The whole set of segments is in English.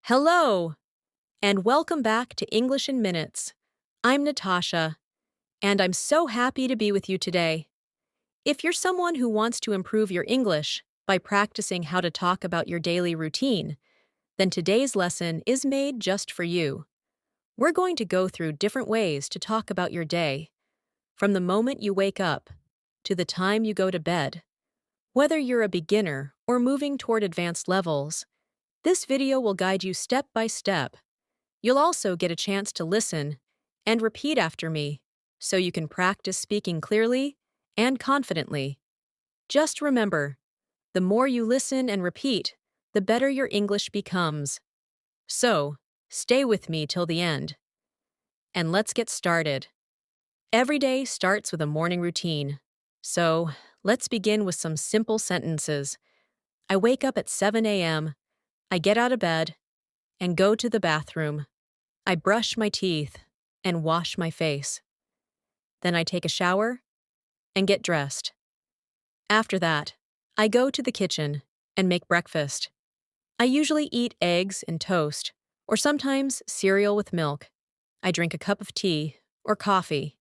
Hello, and welcome back to English in Minutes. I'm Natasha, and I'm so happy to be with you today. If you're someone who wants to improve your English by practicing how to talk about your daily routine, then today's lesson is made just for you. We're going to go through different ways to talk about your day, from the moment you wake up to the time you go to bed. Whether you're a beginner or moving toward advanced levels, this video will guide you step by step. You'll also get a chance to listen and repeat after me so you can practice speaking clearly and confidently. Just remember, the more you listen and repeat, the better your English becomes. So, stay with me till the end. And let's get started. Every day starts with a morning routine. So, let's begin with some simple sentences. I wake up at 7 a.m., I get out of bed, and go to the bathroom. I brush my teeth and wash my face. Then I take a shower and get dressed. After that, I go to the kitchen and make breakfast. I usually eat eggs and toast, or sometimes cereal with milk. I drink a cup of tea or coffee.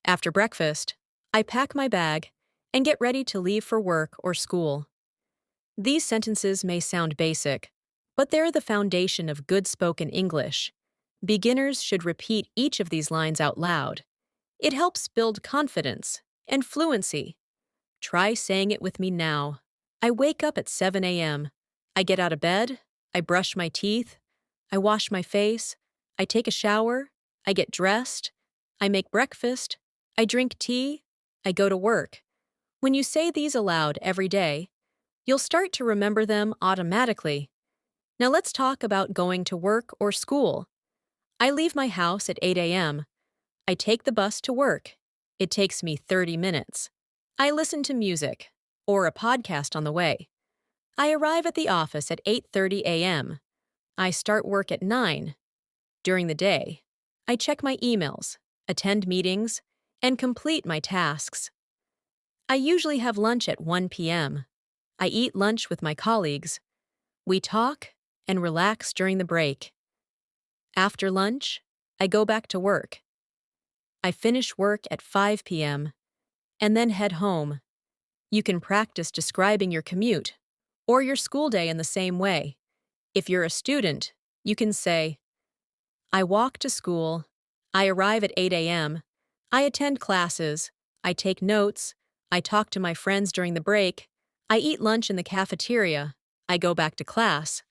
After breakfast, I pack my bag and get ready to leave for work or school. These sentences may sound basic, but they're the foundation of good spoken English. Beginners should repeat each of these lines out loud. It helps build confidence and fluency. Try saying it with me now. I wake up at 7 a.m. I get out of bed. I brush my teeth. I wash my face. I take a shower. I get dressed. I make breakfast. I drink tea. I go to work. When you say these aloud every day, you'll start to remember them automatically. Now let's talk about going to work or school. I leave my house at 8 a.m. I take the bus to work. It takes me 30 minutes. I listen to music or a podcast on the way. I arrive at the office at 8:30 a.m. I start work at 9. During the day, I check my emails, attend meetings, and complete my tasks. I usually have lunch at 1 p.m. I eat lunch with my colleagues. We talk and relax during the break. After lunch, I go back to work. I finish work at 5 p.m. and then head home. You can practice describing your commute or your school day in the same way. If you're a student, you can say, I walk to school, I arrive at 8 a.m., I attend classes, I take notes, I talk to my friends during the break, I eat lunch in the cafeteria, I go back to class,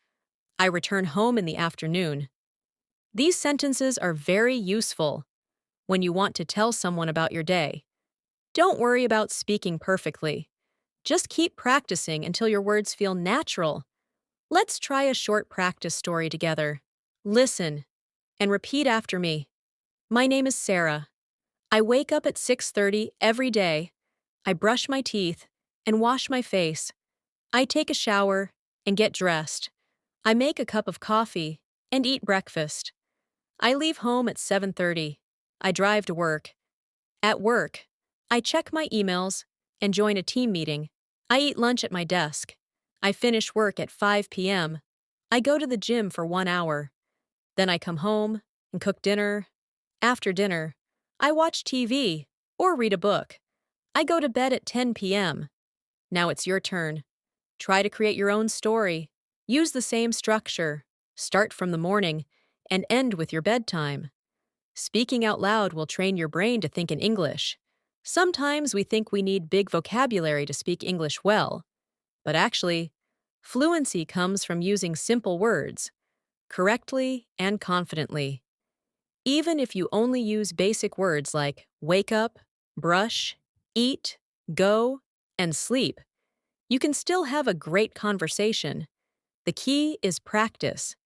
I return home in the afternoon. These sentences are very useful when you want to tell someone about your day. Don't worry about speaking perfectly. Just keep practicing until your words feel natural. Let's try a short practice story together. Listen and repeat after me. My name is Sarah. I wake up at 6:30 every day. I brush my teeth and wash my face. I take a shower and get dressed. I make a cup of coffee and eat breakfast. I leave home at 7:30. I drive to work. At work, I check my emails and join a team meeting. I eat lunch at my desk. I finish work at 5 p.m. I go to the gym for 1 hour. Then I come home and cook dinner. After dinner, I watch TV or read a book. I go to bed at 10 p.m. Now it's your turn. Try to create your own story. Use the same structure. Start from the morning and end with your bedtime. Speaking out loud will train your brain to think in English. Sometimes we think we need big vocabulary to speak English well, but actually, fluency comes from using simple words, correctly and confidently. Even if you only use basic words like wake up, brush, eat, go, and sleep, you can still have a great conversation. The key is practice,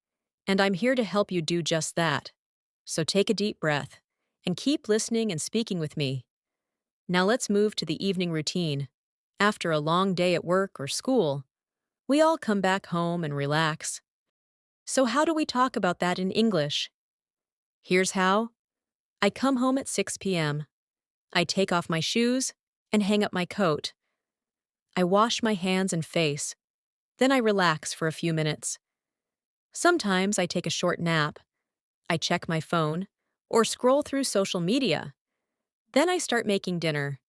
and I'm here to help you do just that. So take a deep breath and keep listening and speaking with me. Now let's move to the evening routine. After a long day at work or school, we all come back home and relax. So how do we talk about that in English? Here's how. I come home at 6 p.m. I take off my shoes and hang up my coat. I wash my hands and face. Then I relax for a few minutes. Sometimes I take a short nap, I check my phone, or scroll through social media. Then I start making dinner.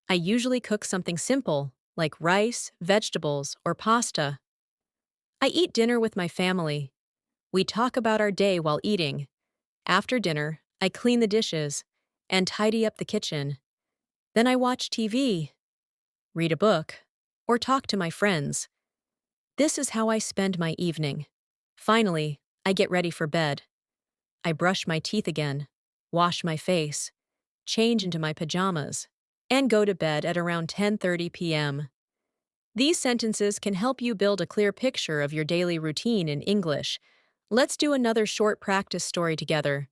I usually cook something simple, like rice, vegetables, or pasta. I eat dinner with my family. We talk about our day while eating. After dinner, I clean the dishes and tidy up the kitchen. Then I watch TV, read a book, or talk to my friends. This is how I spend my evening. Finally, I get ready for bed. I brush my teeth again, wash my face, change into my pajamas, and go to bed at around 10:30 p.m. These sentences can help you build a clear picture of your daily routine in English. Let's do another short practice story together.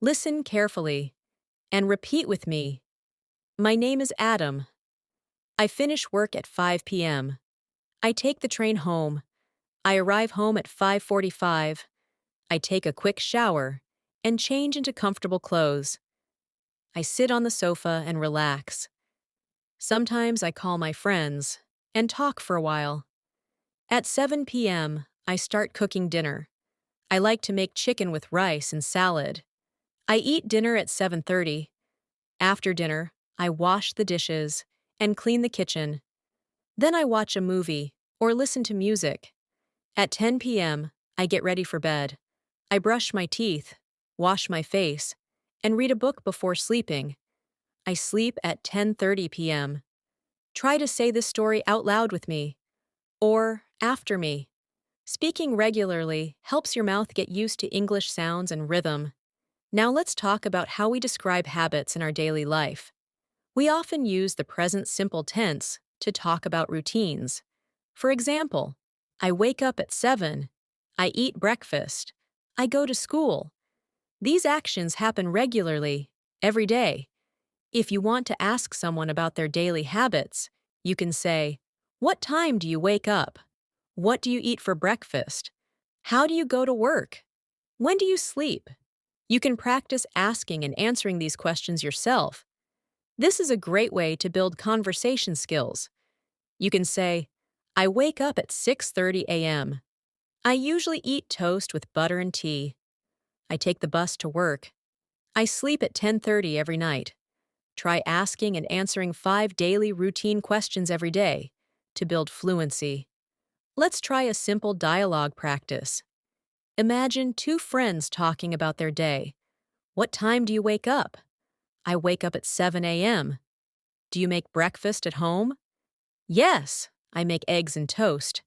Listen carefully and repeat with me. My name is Adam. I finish work at 5 p.m. I take the train home. I arrive home at 5:45. I take a quick shower and change into comfortable clothes. I sit on the sofa and relax. Sometimes I call my friends and talk for a while. At 7 p.m., I start cooking dinner. I like to make chicken with rice and salad. I eat dinner at 7:30. After dinner, I wash the dishes and clean the kitchen. Then I watch a movie or listen to music. At 10 p.m., I get ready for bed. I brush my teeth, wash my face, and read a book before sleeping. I sleep at 10:30 p.m. Try to say this story out loud with me or after me. Speaking regularly helps your mouth get used to English sounds and rhythm. Now let's talk about how we describe habits in our daily life. We often use the present simple tense to talk about routines. For example, I wake up at 7. I eat breakfast. I go to school. These actions happen regularly, every day. If you want to ask someone about their daily habits, you can say, "What time do you wake up? What do you eat for breakfast? How do you go to work? When do you sleep?" You can practice asking and answering these questions yourself. This is a great way to build conversation skills. You can say, "I wake up at 6:30 a.m. I usually eat toast with butter and tea. I take the bus to work. I sleep at 10:30 every night." Try asking and answering 5 daily routine questions every day to build fluency. Let's try a simple dialogue practice. Imagine 2 friends talking about their day. "What time do you wake up?" "I wake up at 7 a.m. "Do you make breakfast at home?" "Yes, I make eggs and toast."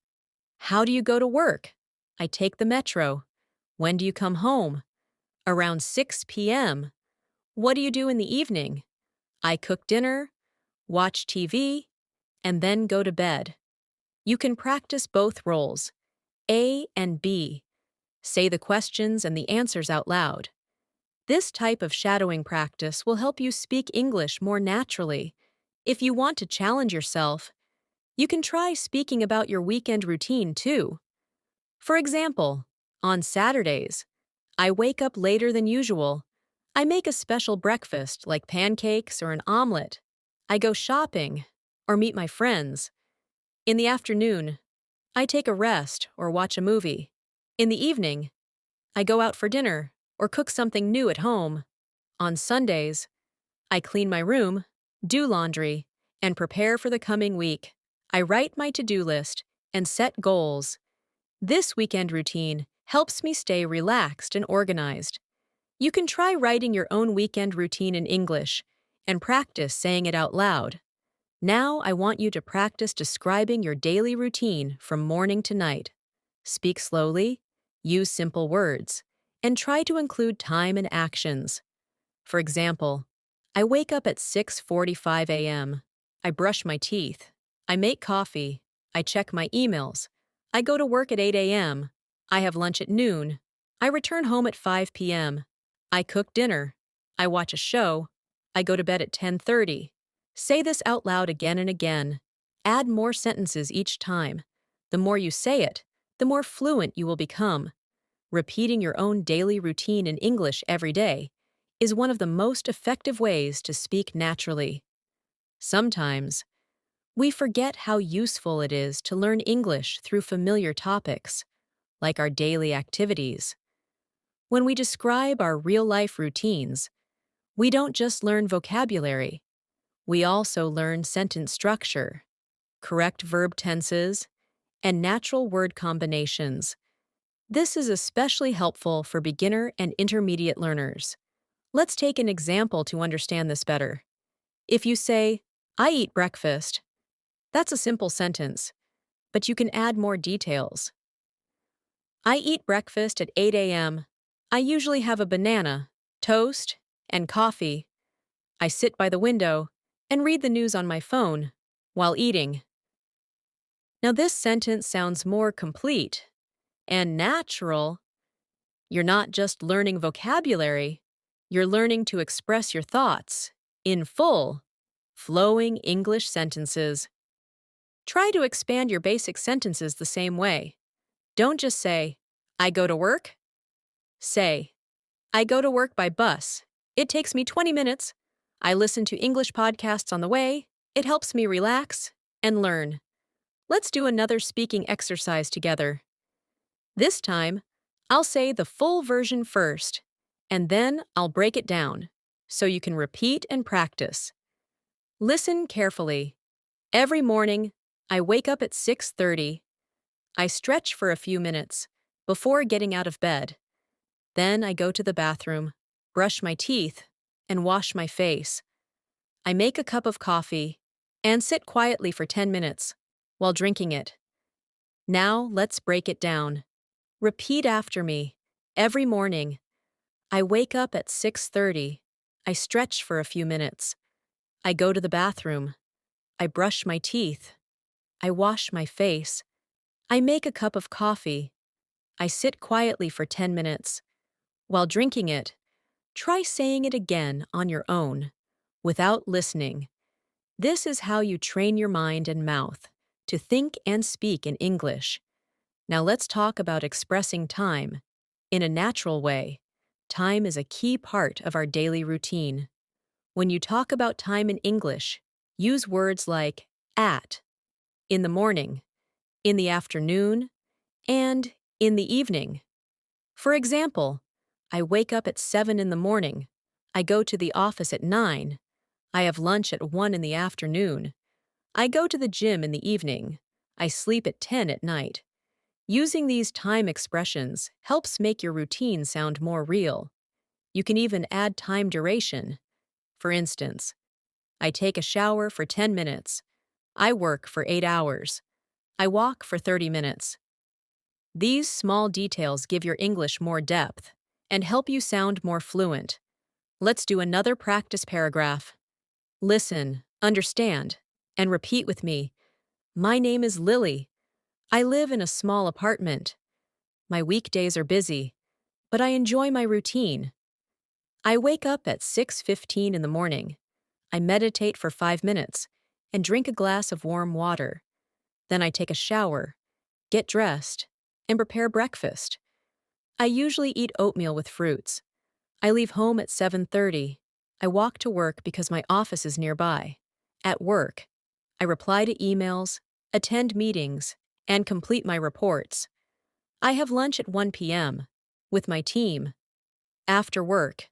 "How do you go to work?" "I take the metro." "When do you come home?" "Around 6 p.m. "What do you do in the evening?" "I cook dinner, watch TV, and then go to bed." You can practice both roles, A and B. Say the questions and the answers out loud. This type of shadowing practice will help you speak English more naturally. If you want to challenge yourself, you can try speaking about your weekend routine too. For example, on Saturdays, I wake up later than usual. I make a special breakfast like pancakes or an omelet. I go shopping or meet my friends. In the afternoon, I take a rest or watch a movie. In the evening, I go out for dinner or cook something new at home. On Sundays, I clean my room, do laundry, and prepare for the coming week. I write my to-do list and set goals. This weekend routine helps me stay relaxed and organized. You can try writing your own weekend routine in English and practice saying it out loud. Now I want you to practice describing your daily routine from morning to night. Speak slowly, use simple words, and try to include time and actions. For example, I wake up at 6:45 a.m. I brush my teeth. I make coffee. I check my emails. I go to work at 8 a.m. I have lunch at noon. I return home at 5 p.m. I cook dinner. I watch a show. I go to bed at 10:30. Say this out loud again and again. Add more sentences each time. The more you say it, the more fluent you will become. Repeating your own daily routine in English every day is one of the most effective ways to speak naturally. Sometimes, we forget how useful it is to learn English through familiar topics. like our daily activities. When we describe our real-life routines, we don't just learn vocabulary, we also learn sentence structure, correct verb tenses, and natural word combinations. This is especially helpful for beginner and intermediate learners. Let's take an example to understand this better. If you say, I eat breakfast, that's a simple sentence, but you can add more details. I eat breakfast at 8 a.m. I usually have a banana, toast, and coffee. I sit by the window and read the news on my phone while eating. Now, this sentence sounds more complete and natural. You're not just learning vocabulary, you're learning to express your thoughts in full, flowing English sentences. Try to expand your basic sentences the same way. Don't just say, I go to work. Say, I go to work by bus. It takes me 20 minutes. I listen to English podcasts on the way. It helps me relax and learn. Let's do another speaking exercise together. This time, I'll say the full version first, and then I'll break it down so you can repeat and practice. Listen carefully. Every morning, I wake up at 6:30. I stretch for a few minutes before getting out of bed. Then I go to the bathroom, brush my teeth, and wash my face. I make a cup of coffee and sit quietly for 10 minutes while drinking it. Now let's break it down. Repeat after me. Every morning, I wake up at 6:30. I stretch for a few minutes. I go to the bathroom. I brush my teeth. I wash my face. I make a cup of coffee. I sit quietly for 10 minutes. While drinking it, try saying it again on your own, without listening. This is how you train your mind and mouth to think and speak in English. Now let's talk about expressing time in a natural way. Time is a key part of our daily routine. When you talk about time in English, use words like at, in the morning, in the afternoon, and in the evening. For example, I wake up at 7 in the morning. I go to the office at 9. I have lunch at 1 in the afternoon. I go to the gym in the evening. I sleep at 10 at night. Using these time expressions helps make your routine sound more real. You can even add time duration. For instance, I take a shower for 10 minutes. I work for 8 hours. I walk for 30 minutes. These small details give your English more depth and help you sound more fluent. Let's do another practice paragraph. Listen, understand, and repeat with me. My name is Lily. I live in a small apartment. My weekdays are busy, but I enjoy my routine. I wake up at 6:15 in the morning. I meditate for 5 minutes and drink a glass of warm water. Then I take a shower, get dressed, and prepare breakfast. I usually eat oatmeal with fruits. I leave home at 7:30. I walk to work because my office is nearby. At work, I reply to emails, attend meetings, and complete my reports. I have lunch at 1 p.m. with my team. After work,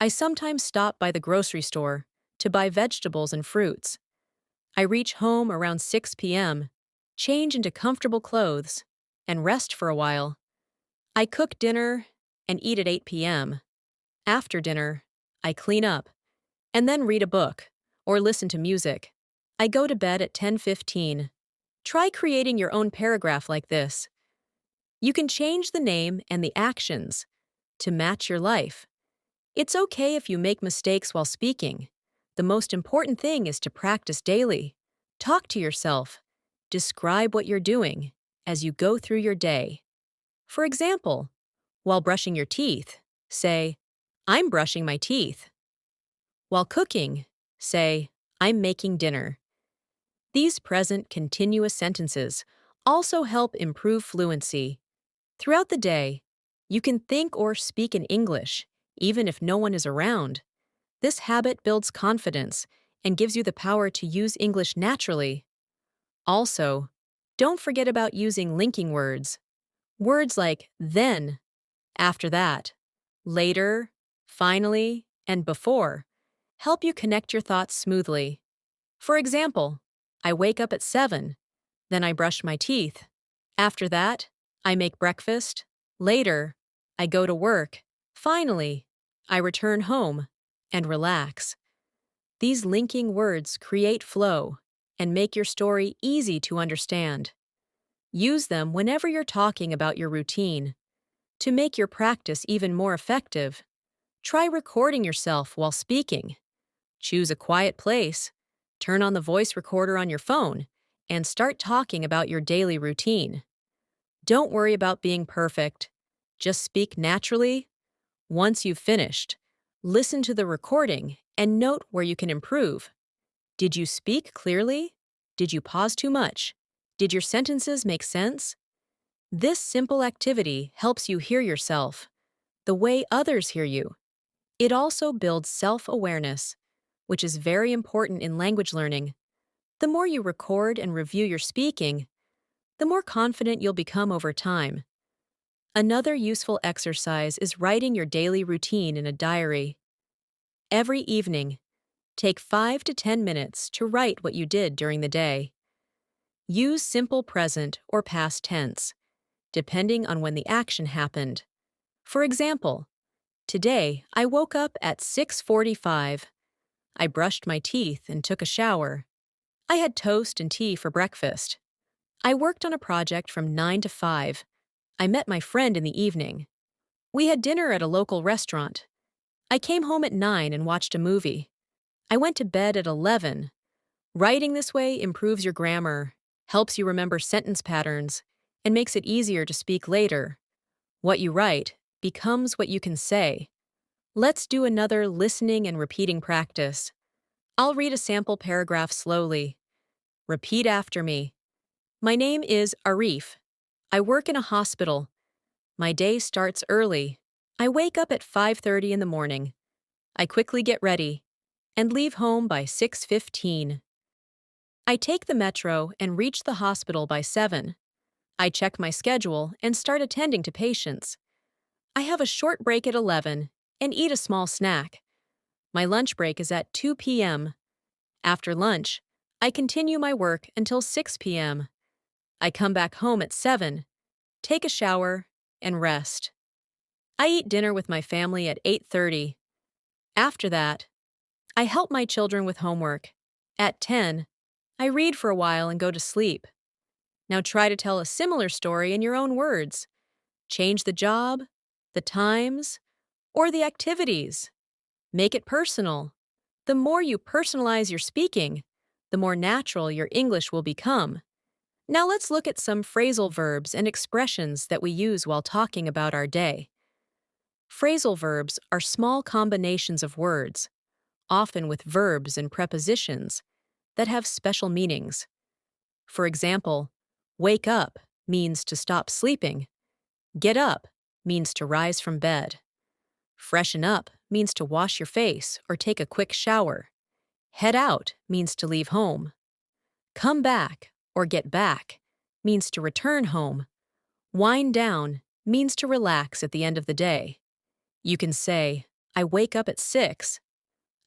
I sometimes stop by the grocery store to buy vegetables and fruits. I reach home around 6 p.m., change into comfortable clothes, and rest for a while. I cook dinner and eat at 8 p.m. After dinner, I clean up and then read a book or listen to music. I go to bed at 10:15. Try creating your own paragraph like this. You can change the name and the actions to match your life. It's okay if you make mistakes while speaking. The most important thing is to practice daily. Talk to yourself. Describe what you're doing as you go through your day. For example, while brushing your teeth, say, I'm brushing my teeth. While cooking, say, I'm making dinner. These present continuous sentences also help improve fluency. Throughout the day, you can think or speak in English, even if no one is around. This habit builds confidence and gives you the power to use English naturally. Also, don't forget about using linking words. Words like then, after that, later, finally, and before help you connect your thoughts smoothly. For example, I wake up at 7, then I brush my teeth. After that, I make breakfast. Later, I go to work. Finally, I return home and relax. These linking words create flow and make your story easy to understand. Use them whenever you're talking about your routine. To make your practice even more effective, try recording yourself while speaking. Choose a quiet place, turn on the voice recorder on your phone, and start talking about your daily routine. Don't worry about being perfect. Just speak naturally. Once you've finished, listen to the recording and note where you can improve. Did you speak clearly? Did you pause too much? Did your sentences make sense? This simple activity helps you hear yourself the way others hear you. It also builds self-awareness, which is very important in language learning. The more you record and review your speaking, the more confident you'll become over time. Another useful exercise is writing your daily routine in a diary. Every evening, take 5 to 10 minutes to write what you did during the day. Use simple present or past tense, depending on when the action happened. For example, today I woke up at 6:45. I brushed my teeth and took a shower. I had toast and tea for breakfast. I worked on a project from 9 to 5. I met my friend in the evening. We had dinner at a local restaurant. I came home at 9 and watched a movie. I went to bed at 11. Writing this way improves your grammar, helps you remember sentence patterns, and makes it easier to speak later. What you write becomes what you can say. Let's do another listening and repeating practice. I'll read a sample paragraph slowly. Repeat after me. My name is Arif. I work in a hospital. My day starts early. I wake up at 5:30 in the morning. I quickly get ready and leave home by 6:15. I take the metro and reach the hospital by 7. I check my schedule and start attending to patients. I have a short break at 11 and eat a small snack. My lunch break is at 2 p.m. After lunch, I continue my work until 6 p.m. I come back home at 7, take a shower, and rest. I eat dinner with my family at 8:30. After that, I help my children with homework. At 10, I read for a while and go to sleep. Now try to tell a similar story in your own words. Change the job, the times, or the activities. Make it personal. The more you personalize your speaking, the more natural your English will become. Now let's look at some phrasal verbs and expressions that we use while talking about our day. Phrasal verbs are small combinations of words, often with verbs and prepositions, that have special meanings. For example, wake up means to stop sleeping. Get up means to rise from bed. Freshen up means to wash your face or take a quick shower. Head out means to leave home. Come back or get back means to return home. Wind down means to relax at the end of the day. You can say, I wake up at 6.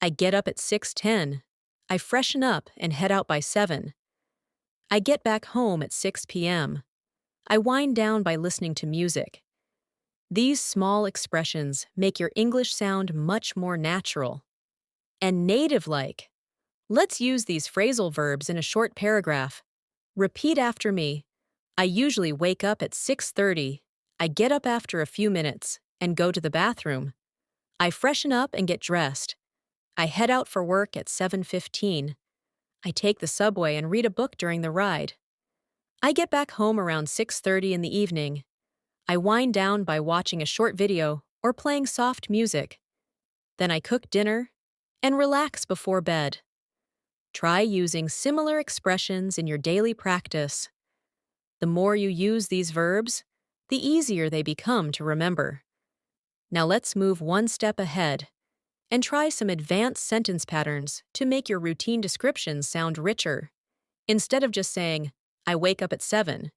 I get up at 6:10. I freshen up and head out by 7. I get back home at 6 p.m. I wind down by listening to music. These small expressions make your English sound much more natural and native-like. Let's use these phrasal verbs in a short paragraph. Repeat after me. I usually wake up at 6:30. I get up after a few minutes and go to the bathroom. I freshen up and get dressed. I head out for work at 7:15. I take the subway and read a book during the ride. I get back home around 6:30 in the evening. I wind down by watching a short video or playing soft music. Then I cook dinner and relax before bed. Try using similar expressions in your daily practice. The more you use these verbs, the easier they become to remember. Now let's move one step ahead and try some advanced sentence patterns to make your routine descriptions sound richer. Instead of just saying, I wake up at 7,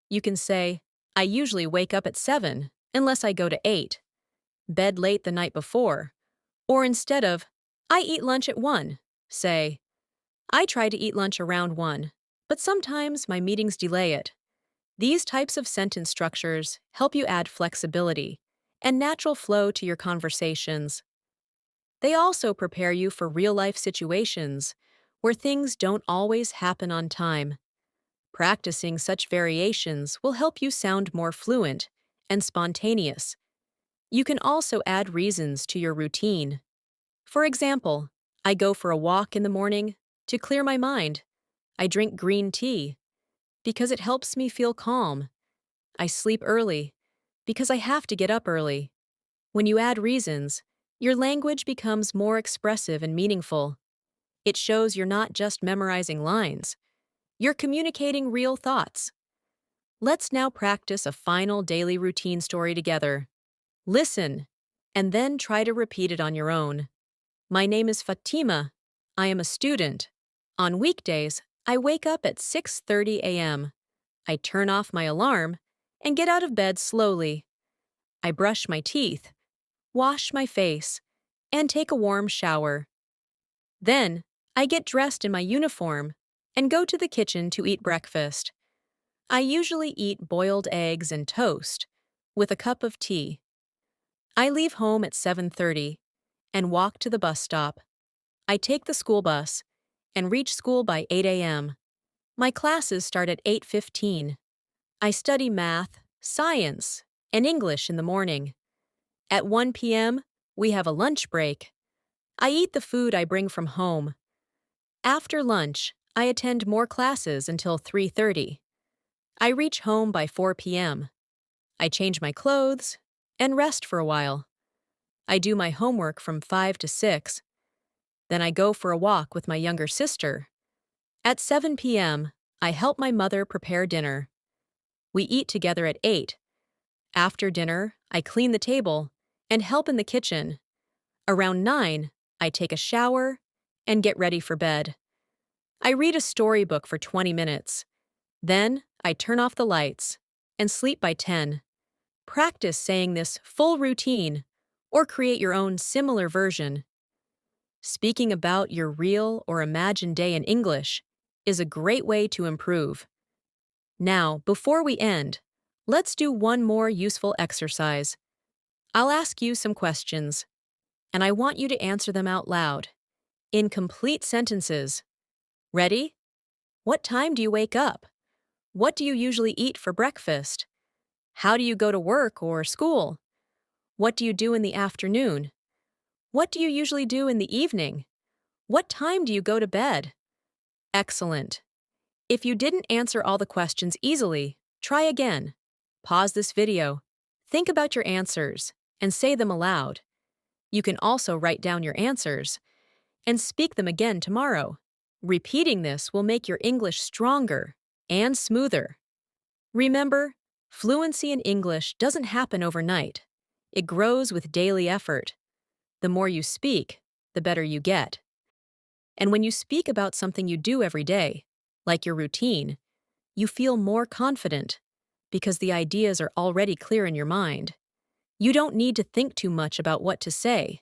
you can say, I usually wake up at 7, unless I go to 8. Bed late the night before. Or instead of, I eat lunch at 1, say, I try to eat lunch around 1, but sometimes my meetings delay it. These types of sentence structures help you add flexibility and natural flow to your conversations. They also prepare you for real-life situations where things don't always happen on time. Practicing such variations will help you sound more fluent and spontaneous. You can also add reasons to your routine. For example, I go for a walk in the morning to clear my mind. I drink green tea because it helps me feel calm. I sleep early because I have to get up early. When you add reasons, your language becomes more expressive and meaningful. It shows you're not just memorizing lines, you're communicating real thoughts. Let's now practice a final daily routine story together. Listen, and then try to repeat it on your own. My name is Fatima. I am a student. On weekdays, I wake up at 6:30 a.m. I turn off my alarm and get out of bed slowly. I brush my teeth, wash my face, and take a warm shower. Then, I get dressed in my uniform and go to the kitchen to eat breakfast. I usually eat boiled eggs and toast with a cup of tea. I leave home at 7:30 and walk to the bus stop. I take the school bus and reach school by 8 a.m. My classes start at 8:15. I study math, science, and English in the morning. At 1 p.m., we have a lunch break. I eat the food I bring from home. After lunch, I attend more classes until 3:30. I reach home by 4 p.m. I change my clothes and rest for a while. I do my homework from 5 to 6. Then I go for a walk with my younger sister. At 7 p.m., I help my mother prepare dinner. We eat together at 8. After dinner, I clean the table and help in the kitchen. Around 9, I take a shower and get ready for bed. I read a storybook for 20 minutes. Then, I turn off the lights and sleep by 10. Practice saying this full routine or create your own similar version. Speaking about your real or imagined day in English is a great way to improve. Now, before we end, let's do one more useful exercise. I'll ask you some questions, and I want you to answer them out loud, in complete sentences. Ready? What time do you wake up? What do you usually eat for breakfast? How do you go to work or school? What do you do in the afternoon? What do you usually do in the evening? What time do you go to bed? Excellent. If you didn't answer all the questions easily, try again. Pause this video, think about your answers, and say them aloud. You can also write down your answers and speak them again tomorrow. Repeating this will make your English stronger and smoother. Remember, fluency in English doesn't happen overnight. It grows with daily effort. The more you speak, the better you get. And when you speak about something you do every day, like your routine, you feel more confident because the ideas are already clear in your mind. You don't need to think too much about what to say.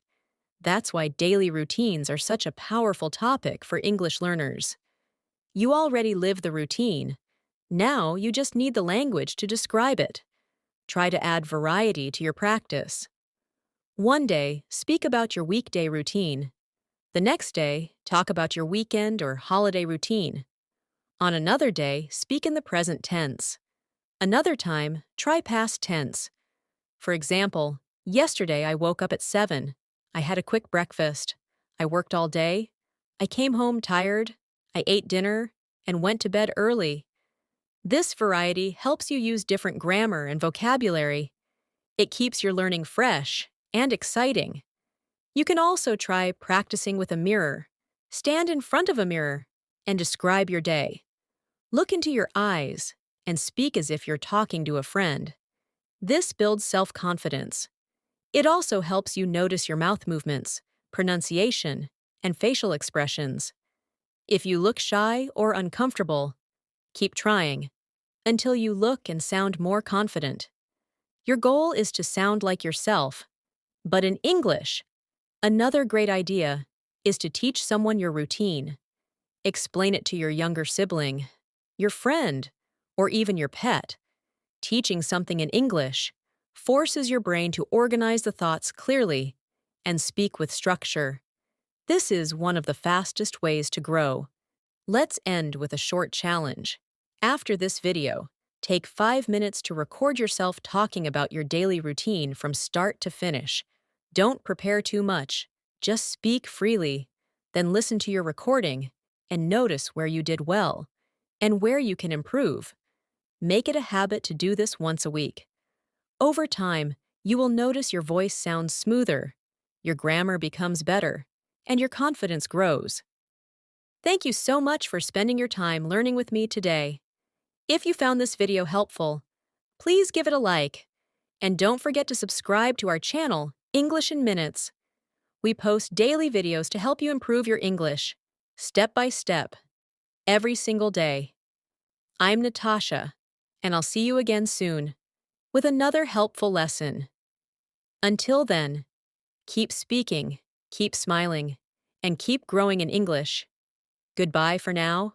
That's why daily routines are such a powerful topic for English learners. You already live the routine. Now you just need the language to describe it. Try to add variety to your practice. One day, speak about your weekday routine. The next day, talk about your weekend or holiday routine. On another day, speak in the present tense. Another time, try past tense. For example, yesterday I woke up at 7. I had a quick breakfast. I worked all day. I came home tired. I ate dinner and went to bed early. This variety helps you use different grammar and vocabulary. It keeps your learning fresh and exciting. You can also try practicing with a mirror. Stand in front of a mirror and describe your day. Look into your eyes and speak as if you're talking to a friend. This builds self-confidence. It also helps you notice your mouth movements, pronunciation, and facial expressions. If you look shy or uncomfortable, keep trying. until you look and sound more confident. Your goal is to sound like yourself, but in English, another great idea is to teach someone your routine. Explain it to your younger sibling, your friend, or even your pet. Teaching something in English forces your brain to organize the thoughts clearly and speak with structure. This is one of the fastest ways to grow. Let's end with a short challenge. After this video, take 5 minutes to record yourself talking about your daily routine from start to finish. Don't prepare too much, just speak freely. Then listen to your recording and notice where you did well and where you can improve. Make it a habit to do this once a week. Over time, you will notice your voice sounds smoother, your grammar becomes better, and your confidence grows. Thank you so much for spending your time learning with me today. If you found this video helpful, please give it a like. And don't forget to subscribe to our channel, English in Minutes. We post daily videos to help you improve your English, step by step, every single day. I'm Natasha, and I'll see you again soon with another helpful lesson. Until then, keep speaking, keep smiling, and keep growing in English. Goodbye for now.